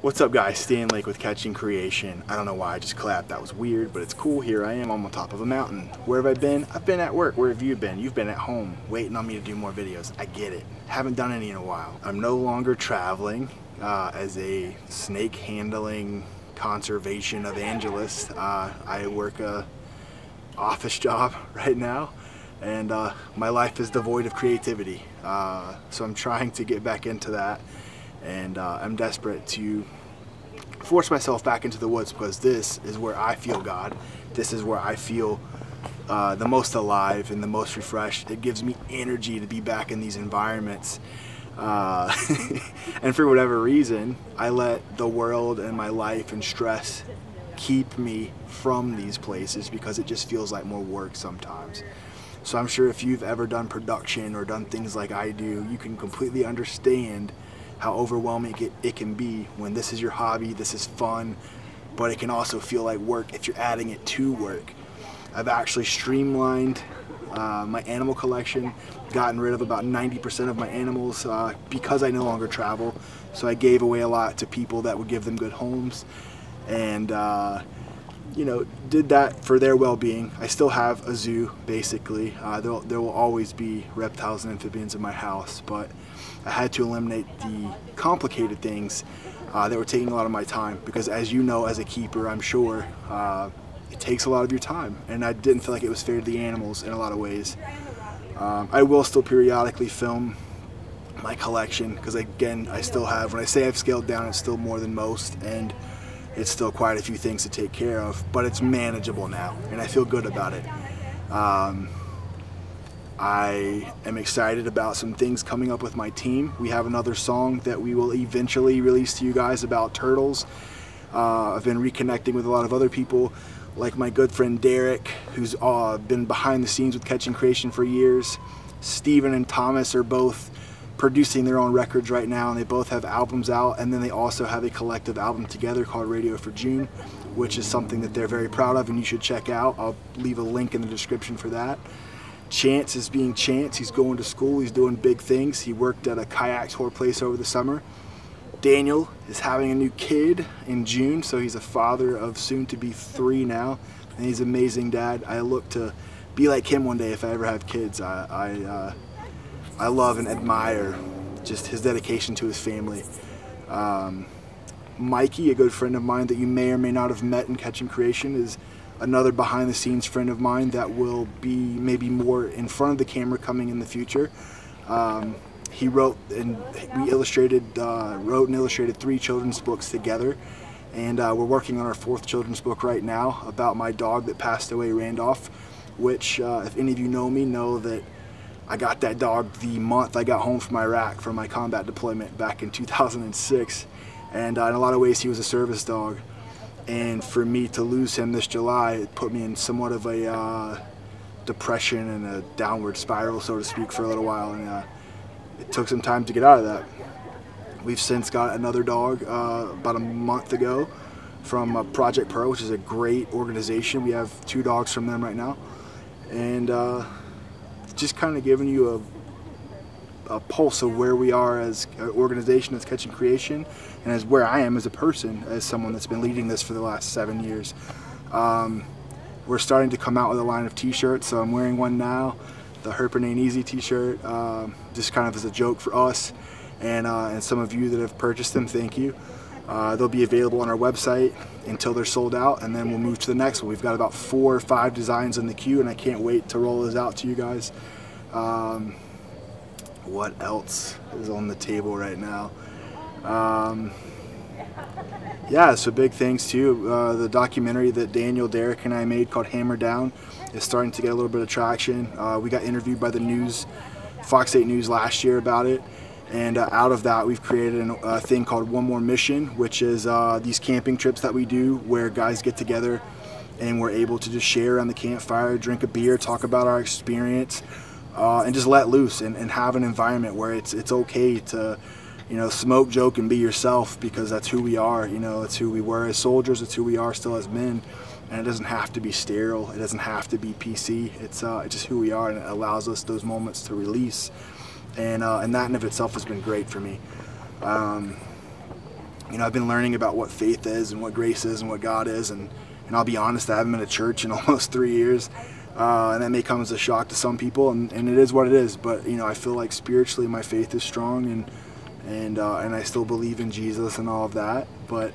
What's up guys, Stan Lake with Catching Creation. I don't know why I just clapped, that was weird, but it's cool. Here I am on the top of a mountain. Where have I been? I've been at work. Where have you been? You've been at home, waiting on me to do more videos. I get it. Haven't done any in a while. I'm no longer traveling as a snake handling conservation evangelist. I work a office job right now, and my life is devoid of creativity. So I'm trying to get back into that. And I'm desperate to force myself back into the woods, because this is where I feel God. This is where I feel the most alive and the most refreshed. It gives me energy to be back in these environments. And for whatever reason, I let the world and my life and stress keep me from these places because it just feels like more work sometimes. So I'm sure if you've ever done production or done things like I do, you can completely understand how overwhelming it can be when this is your hobby, this is fun, but it can also feel like work if you're adding it to work. I've actually streamlined my animal collection, gotten rid of about 90% of my animals because I no longer travel. So I gave away a lot to people that would give them good homes, and you know, did that for their well-being. I still have a zoo, basically. There will always be reptiles and amphibians in my house, but I had to eliminate the complicated things that were taking a lot of my time, because as you know, as a keeper, I'm sure, it takes a lot of your time, and I didn't feel like it was fair to the animals in a lot of ways. I will still periodically film my collection, because again, I still have, when I say I've scaled down, it's still more than most, and it's still quite a few things to take care of, but it's manageable now, and I feel good about it. I am excited about some things coming up with my team. We have another song that we will eventually release to you guys about turtles. I've been reconnecting with a lot of other people, like my good friend Derek, who's been behind the scenes with Catching Creation for years. Steven and Thomas are both producing their own records right now, and they both have albums out, and then they also have a collective album together called Radio for June, which is something that they're very proud of and you should check out. I'll leave a link in the description for that. Chance is being Chance. He's going to school, he's doing big things. He worked at a kayak tour place over the summer. Daniel is having a new kid in June, so he's a father of soon to be 3 now, and he's an amazing dad. I look to be like him one day if I ever have kids. I love and admire just his dedication to his family. Mikey, a good friend of mine that you may or may not have met in Catching Creation, is another behind the scenes friend of mine that will be maybe more in front of the camera coming in the future. He wrote and we wrote and illustrated 3 children's books together, and we're working on our 4th children's book right now about my dog that passed away, Randolph, which if any of you know me know that I got that dog the month I got home from Iraq from my combat deployment back in 2006, and in a lot of ways he was a service dog. And for me to lose him this July, it put me in somewhat of a depression and a downward spiral, so to speak, for a little while, and it took some time to get out of that. We've since got another dog about a month ago from Project Pro, which is a great organization. We have 2 dogs from them right now, and just kind of giving you a pulse of where we are as an organization that's Catching Creation, and as where I am as a person, as someone that's been leading this for the last 7 years. We're starting to come out with a line of t-shirts, so I'm wearing one now, the Herpin' Ain't Easy t-shirt, just kind of as a joke for us, and some of you that have purchased them, thank you. They'll be available on our website until they're sold out, and then we'll move to the next one. We've got about 4 or 5 designs in the queue, and I can't wait to roll those out to you guys. What else is on the table right now? Yeah, so big things too. The documentary that Daniel, Derek, and I made called Hammerdown is starting to get a little bit of traction. We got interviewed by the news, Fox 8 News last year about it, and out of that we've created a thing called One More Mission, which is these camping trips that we do where guys get together and we're able to just share around the campfire, drink a beer, talk about our experience, and just let loose and have an environment where it's okay to, you know, smoke, joke, and be yourself, because that's who we are. You know, it's who we were as soldiers, it's who we are still as men, and it doesn't have to be sterile, it doesn't have to be PC. It's just who we are, and it allows us those moments to release, and that in of itself has been great for me. you know, I've been learning about what faith is and what grace is and what God is, and I'll be honest, I haven't been to church in almost 3 years, and that may come as a shock to some people, and it is what it is. But you know, I feel like spiritually my faith is strong, and I still believe in Jesus and all of that, but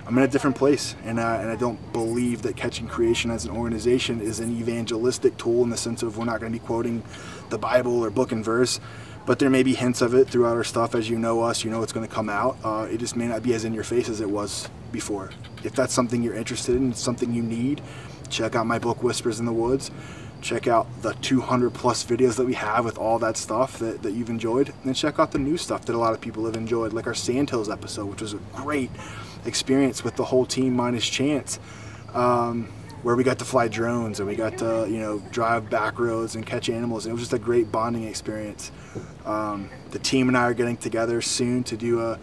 I'm in a different place, and I don't believe that Catching Creation as an organization is an evangelistic tool in the sense of we're not going to be quoting the Bible or book and verse, but there may be hints of it throughout our stuff. As you know us, you know it's going to come out. It just may not be as in your face as it was before. If that's something you're interested in, something you need, check out my book Whispers in the Woods. Check out the 200 plus videos that we have with all that stuff that you've enjoyed, and then check out the new stuff that a lot of people have enjoyed, like our Sandhills episode, which was a great experience with the whole team minus Chance, where we got to fly drones and we got to, you know, drive back roads and catch animals, and it was just a great bonding experience. The team and I are getting together soon to do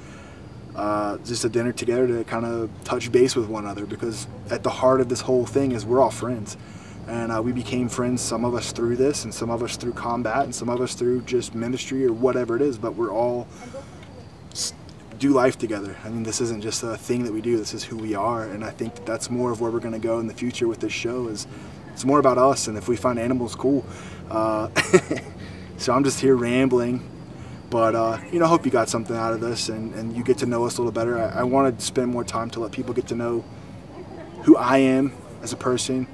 just a dinner together to kind of touch base with one another, because at the heart of this whole thing is we're all friends, and we became friends, some of us through this and some of us through combat and some of us through just ministry or whatever it is, but we're all do life together. I mean, this isn't just a thing that we do, this is who we are, and I think that that's more of where we're going to go in the future with this show. Is it's more about us, and if we find animals cool. So I'm just here rambling, but you know, I hope you got something out of this, and you get to know us a little better. I wanted to spend more time to let people get to know who I am as a person,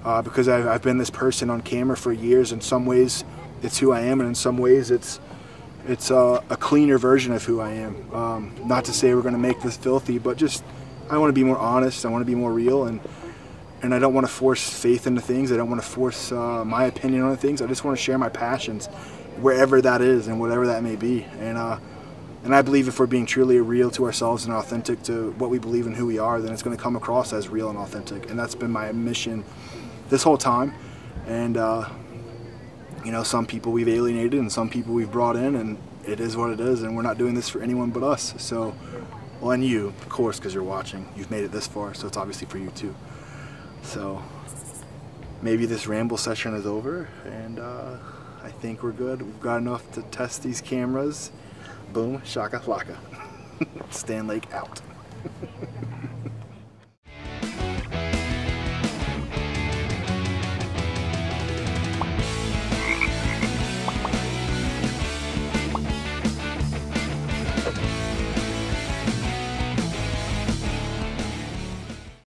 because I've been this person on camera for years. In some ways it's who I am, and in some ways it's a cleaner version of who I am. Not to say we're going to make this filthy, but just I want to be more honest, I want to be more real, and I don't want to force faith into things. I don't want to force my opinion on things. I just want to share my passions wherever that is and whatever that may be. And I believe if we're being truly real to ourselves and authentic to what we believe and who we are, then it's going to come across as real and authentic. And that's been my mission this whole time. And you know, some people we've alienated and some people we've brought in, and it is what it is, and we're not doing this for anyone but us. So, well, and you, of course, because you're watching. You've made it this far, so it's obviously for you too. So maybe this ramble session is over, and I think we're good. We've got enough to test these cameras. Boom, shaka flocka. Stan Lake out.